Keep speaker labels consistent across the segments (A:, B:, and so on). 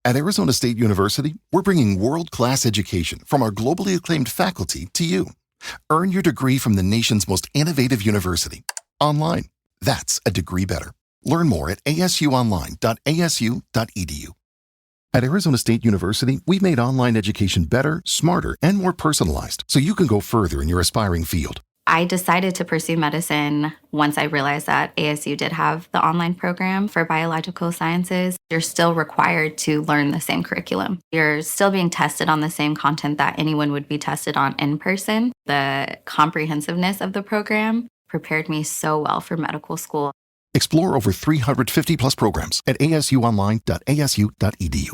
A: At Arizona State University, we're bringing world-class education from our globally acclaimed faculty to you. Earn your degree from the nation's most innovative university. Online. That's a degree better. Learn more at asuonline.asu.edu. At Arizona State University, we've made online education better, smarter, and more personalized so you can go further in your aspiring field.
B: I decided to pursue medicine once I realized that ASU did have the online program for biological sciences. You're still required to learn the same curriculum. You're still being tested on the same content that anyone would be tested on in person. The comprehensiveness of the program prepared me so well for medical school.
A: Explore over 350 plus programs at asuonline.asu.edu.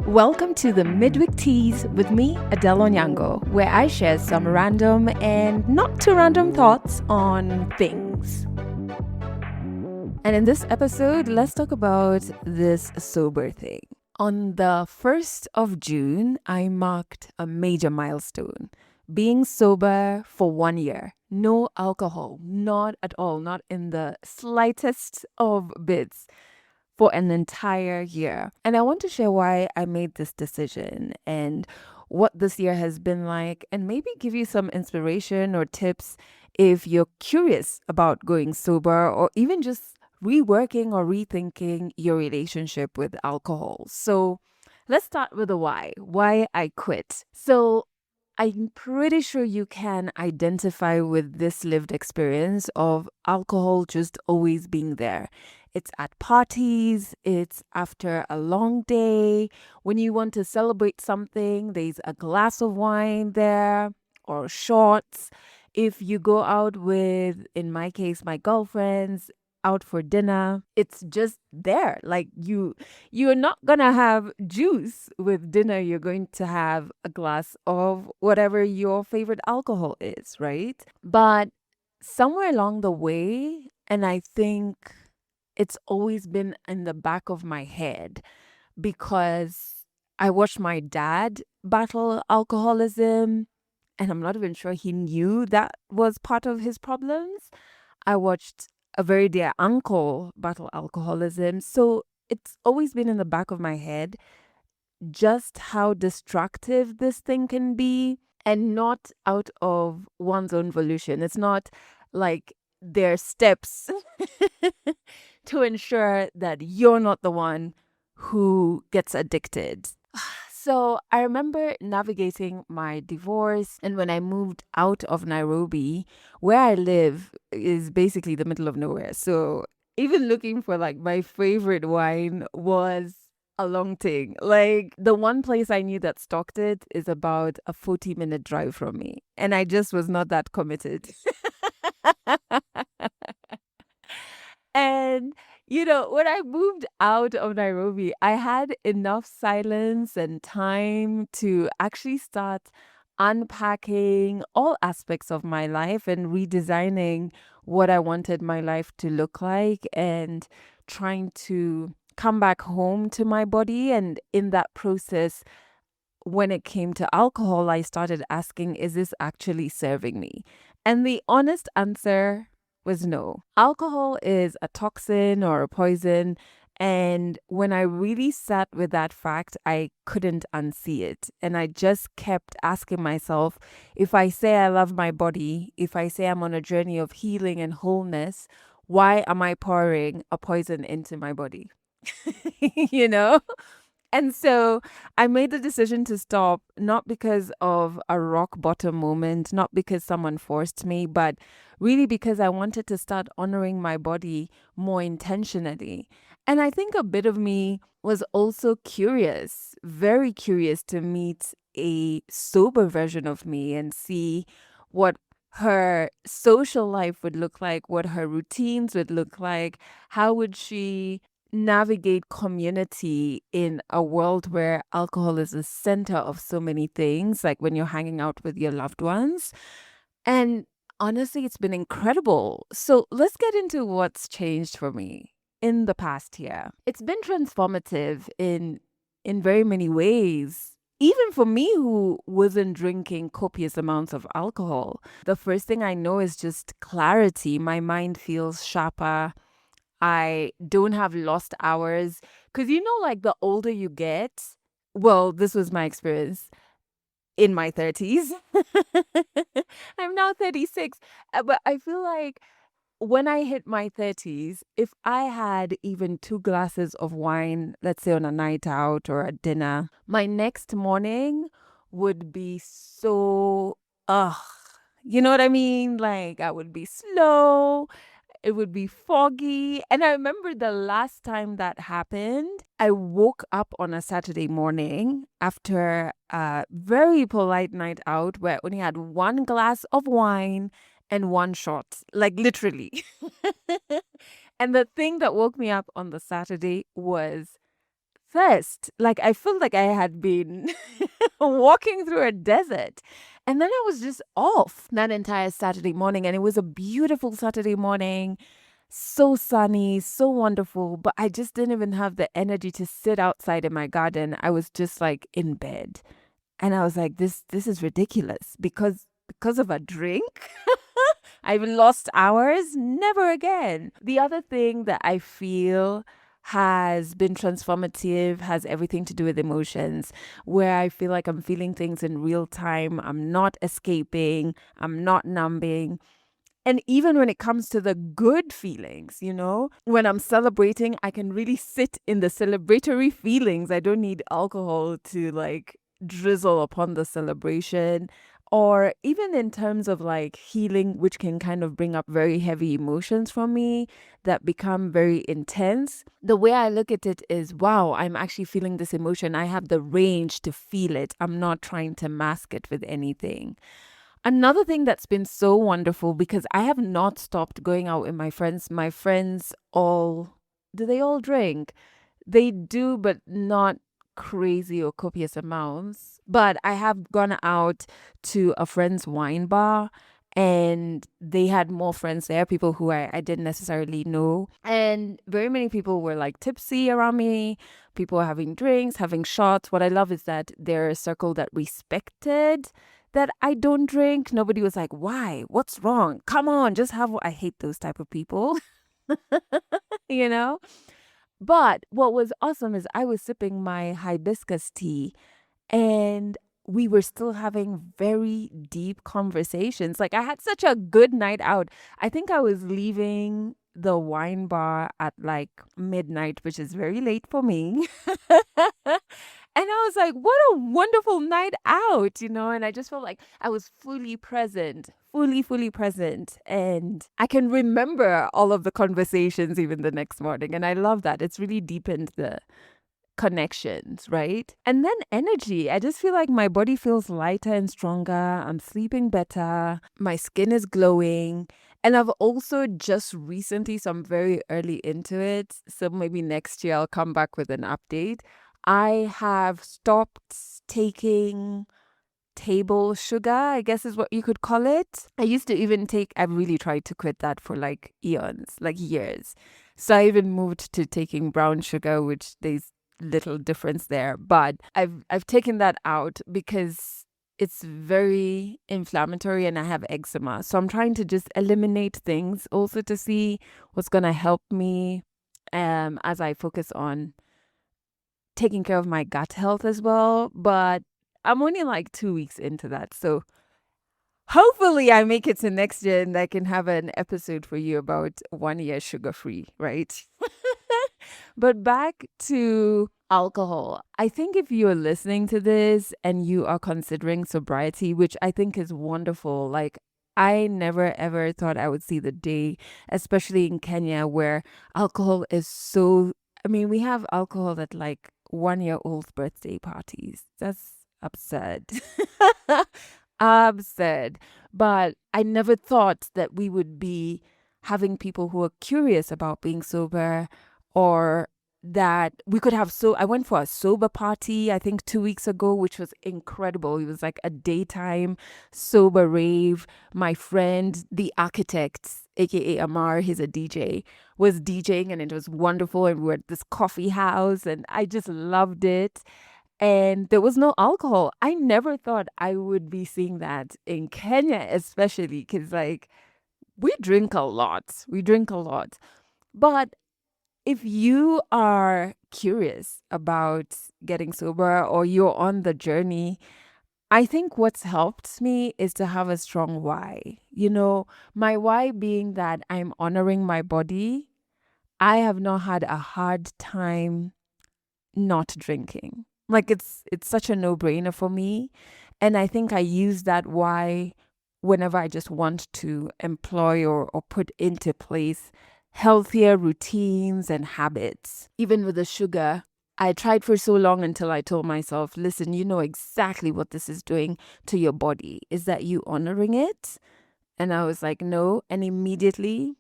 C: Welcome to the Midweek Tease with me, Adelle Onyango, where I share some random and not too random thoughts on things. And in this episode, let's talk about this sober thing. On the 1st of June, I marked a major milestone. Being sober for 1 year. No alcohol, not at all, not in the slightest of bits. For an entire year. And I want to share why I made this decision and what this year has been like, and maybe give you some inspiration or tips if you're curious about going sober or even just reworking or rethinking your relationship with alcohol. So let's start with the why I quit. So I'm pretty sure you can identify with this lived experience of alcohol just always being there. It's at parties, it's after a long day. When you want to celebrate something, there's a glass of wine there or shots. If you go out with, in my case, my girlfriends, out for dinner, it's just there. Like you're not gonna have juice with dinner. You're going to have a glass of whatever your favorite alcohol is, right? But somewhere along the way, and I think it's always been in the back of my head because I watched my dad battle alcoholism, and I'm not even sure he knew that was part of his problems. I watched a very dear uncle battle alcoholism. So it's always been in the back of my head just how destructive this thing can be, and not out of one's own volition. It's not like there are steps to ensure that you're not the one who gets addicted. So I remember navigating my divorce, and when I moved out of Nairobi, where I live is basically the middle of nowhere. So even looking for like my favorite wine was a long thing. Like the one place I knew that stocked it is about a 40-minute drive from me, and I just was not that committed. And, when I moved out of Nairobi, I had enough silence and time to actually start unpacking all aspects of my life and redesigning what I wanted my life to look like and trying to come back home to my body. And in that process, when it came to alcohol, I started asking, is this actually serving me? And the honest answer was no. Alcohol is a toxin or a poison. And when I really sat with that fact, I couldn't unsee it. And I just kept asking myself, if I say I love my body, if I say I'm on a journey of healing and wholeness, why am I pouring a poison into my body? you know? And so I made the decision to stop, not because of a rock bottom moment, not because someone forced me, but really because I wanted to start honoring my body more intentionally. And I think a bit of me was also curious, very curious to meet a sober version of me and see what her social life would look like, what her routines would look like, how would she navigate community in a world where alcohol is the center of so many things, like when you're hanging out with your loved ones. And honestly, it's been incredible. So let's get into what's changed for me in the past year. It's been transformative in very many ways. Even for me, who wasn't drinking copious amounts of alcohol, the first thing I know is just clarity. My mind feels sharper. I don't have lost hours Because, like the older you get, well, this was my experience in my 30s. I'm now 36. But I feel like when I hit my 30s, if I had even 2 glasses of wine, let's say on a night out or a dinner, my next morning would be so, ugh. You know what I mean? Like I would be slow. It would be foggy. And I remember the last time that happened, I woke up on a Saturday morning after a very polite night out where I only had 1 glass of wine and 1 shot, like literally. And the thing that woke me up on the Saturday was thirst. Like I felt like I had been walking through a desert. And then I was just off that entire Saturday morning. And it was a beautiful Saturday morning. So sunny, so wonderful. But I just didn't even have the energy to sit outside in my garden. I was just like in bed. And I was like, this is ridiculous because of a drink. I've lost hours. Never again. The other thing that I feel has been transformative has everything to do with emotions, where I feel like I'm feeling things in real time. I'm not escaping. I'm not numbing. And even when it comes to the good feelings, when I'm celebrating, I can really sit in the celebratory feelings. I don't need alcohol to like drizzle upon the celebration. Or even in terms of like healing, which can kind of bring up very heavy emotions from me that become very intense. The way I look at it is, wow, I'm actually feeling this emotion. I have the range to feel it. I'm not trying to mask it with anything. Another thing that's been so wonderful, because I have not stopped going out with my friends. My friends do they all drink? They do, but not crazy or copious amounts. But I have gone out to a friend's wine bar and they had more friends there, people who I didn't necessarily know. And very many people were like tipsy around me. People were having drinks, having shots. What I love is that they're a circle that respected that I don't drink. Nobody was like, why? What's wrong? Come on, just have. I hate those type of people, you know? But what was awesome is I was sipping my hibiscus tea and we were still having very deep conversations. Like I had such a good night out. I think I was leaving the wine bar at like midnight, which is very late for me. And I was like, what a wonderful night out, And I just felt like I was fully present, fully present. And I can remember all of the conversations even the next morning. And I love that. It's really deepened the connections, right? And then energy. I just feel like my body feels lighter and stronger. I'm sleeping better. My skin is glowing. And I've also just recently, so I'm very early into it. So maybe next year I'll come back with an update. I have stopped taking table sugar, I guess is what you could call it. I used to even I've really tried to quit that for like eons, like years. So I even moved to taking brown sugar, which there's little difference there. But I've taken that out because it's very inflammatory and I have eczema. So I'm trying to just eliminate things also to see what's going to help me as I focus on taking care of my gut health as well. But I'm only like 2 weeks into that. So hopefully I make it to next year and I can have an episode for you about 1 year sugar free, right? But back to alcohol. I think if you're listening to this and you are considering sobriety, which I think is wonderful, like I never ever thought I would see the day, especially in Kenya where alcohol is so, we have alcohol at like 1-year-old birthday parties. That's absurd. Absurd. But I never thought that we would be having people who are curious about being sober, or that we could have. So I went for a sober party, I think 2 weeks ago, which was incredible. It was like a daytime sober rave. My friend, the architect, aka Amar, he's a DJ, was DJing and it was wonderful. And we were at this coffee house and I just loved it. And there was no alcohol. I never thought I would be seeing that in Kenya, especially because like we drink a lot. We drink a lot. But if you are curious about getting sober or you're on the journey, I think what's helped me is to have a strong why. My why being that I'm honoring my body. I have not had a hard time not drinking. Like it's such a no-brainer for me. And I think I use that why whenever I just want to employ or put into place healthier routines and habits. Even with the sugar, I tried for so long until I told myself, listen, you know exactly what this is doing to your body. Is that you honoring it? And I was like, no. And immediately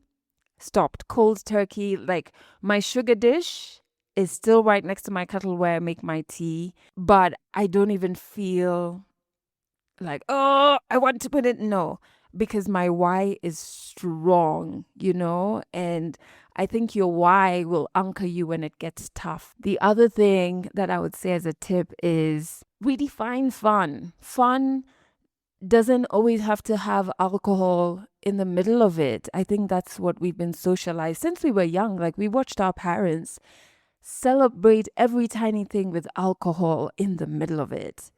C: stopped cold turkey. Like my sugar dish is still right next to my kettle where I make my tea, but I don't even feel like, oh, I want to put it. No, because my why is strong, and I think your why will anchor you when it gets tough. The other thing that I would say as a tip is redefine fun. Fun doesn't always have to have alcohol in the middle of it. I think that's what we've been socialized since we were young. Like we watched our parents celebrate every tiny thing with alcohol in the middle of it.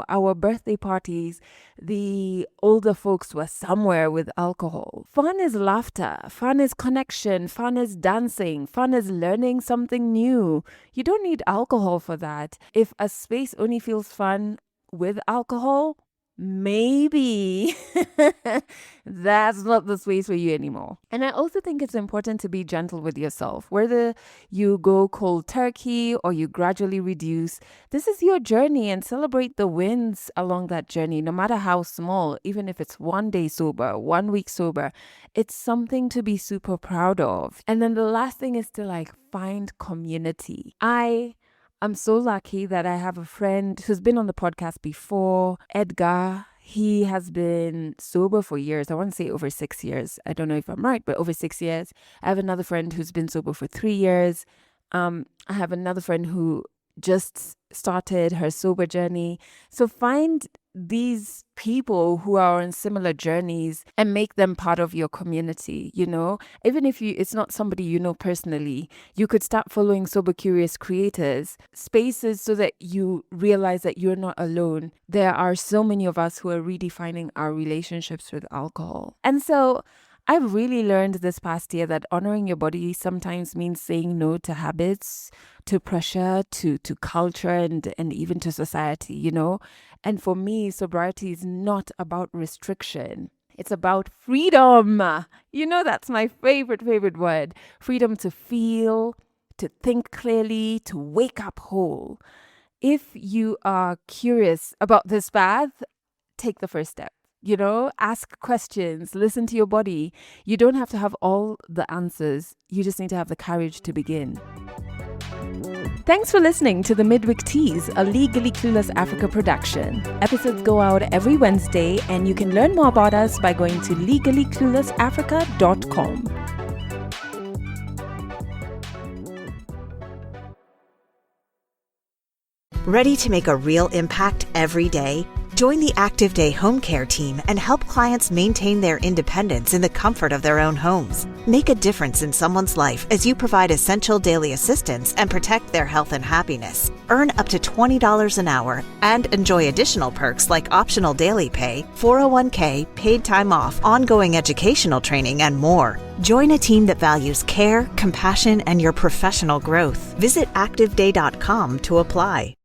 C: Our birthday parties, the older folks were somewhere with alcohol. Fun is laughter. Fun is connection. Fun is dancing. Fun is learning something new. You don't need alcohol for that. If a space only feels fun with alcohol, maybe that's not the space for you anymore. And I also think it's important to be gentle with yourself. Whether you go cold turkey or you gradually reduce, this is your journey, and celebrate the wins along that journey, no matter how small. Even if it's 1 day sober, 1 week sober, it's something to be super proud of. And then the last thing is to find community. I'm so lucky that I have a friend who's been on the podcast before, Edgar. He has been sober for years. I want to say over 6 years. I don't know if I'm right, but over 6 years. I have another friend who's been sober for 3 years. I have another friend who just started her sober journey. So find these people who are on similar journeys and make them part of your community. Even if it's not somebody personally, you could start following sober curious creators, spaces, so that you realize that you're not alone. There are so many of us who are redefining our relationships with alcohol. And so I've really learned this past year that honoring your body sometimes means saying no to habits, to pressure, to culture, and even to society, And for me, sobriety is not about restriction. It's about freedom. That's my favorite word. Freedom to feel, to think clearly, to wake up whole. If you are curious about this path, take the first step. Ask questions, listen to your body. You don't have to have all the answers. You just need to have the courage to begin. Thanks for listening to the Midweek Tease, a Legally Clueless Africa production. Episodes go out every Wednesday, and you can learn more about us by going to legallycluelessafrica.com.
D: Ready to make a real impact every day? Join the Active Day Home Care team and help clients maintain their independence in the comfort of their own homes. Make a difference in someone's life as you provide essential daily assistance and protect their health and happiness. Earn up to $20 an hour and enjoy additional perks like optional daily pay, 401k, paid time off, ongoing educational training, and more. Join a team that values care, compassion, and your professional growth. Visit activeday.com to apply.